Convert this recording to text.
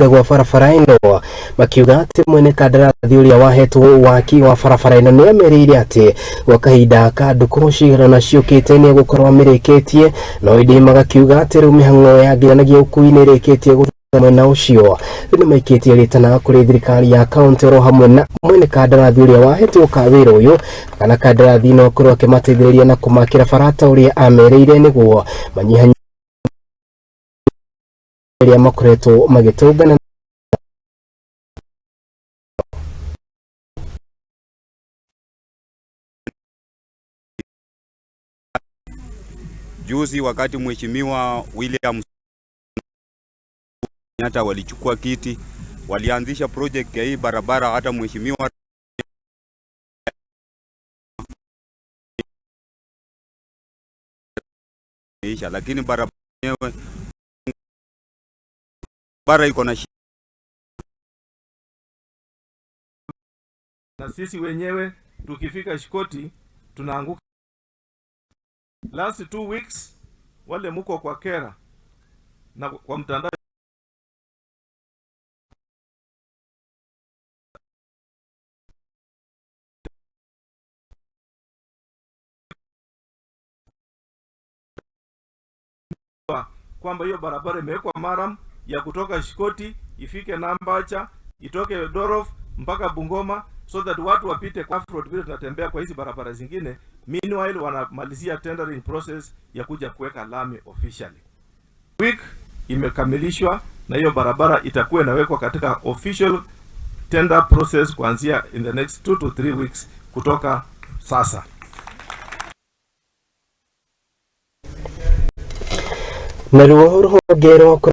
wa barabara ino makiuga ati mwene kandarathi uria wahetwo waki wa barabara ino ni ameriire ati wakahinda ka nduku cigana ciukiite ni gukorwo ameriketie no indi magakiuga ati riu mihang'o ya ngiranagia ukui ni rikitie mwena ucio ni maikitie ritana kuri thirikari ya kaunti ro hamwe na mwene kandarathi uria wahetwo kawira uyu kana kandarathi no korwo akimateithĩrĩria na kumakira barata uria ameriire niguo manyihanya iria makoretwo magitũngana. Juzi wakati mheshimiwa William hata walichukua kiti, walianzisha project ya hii barabara, hata mheshimiwa lakini barabara yenyewe iko na sisi wenyewe tukifika Shikoti tunaanguka. Last 2 weeks wale muko kwa kera na kwa mtandao kwamba hiyo barabara imewekwa maram ya kutoka Shikoti ifike Nambacha itoke Dorof mpaka Bungoma, so that watu wapite kwa road vile tunatembea kwa hizi barabara zingine. Meanwhile wanamalizia tendering process ya kuja kuweka lami officially. Week imekamilishwa na hiyo barabara itakuwa inawekwa katika official tender process kuanzia in the next 2 to 3 weeks kutoka sasa. Na ruo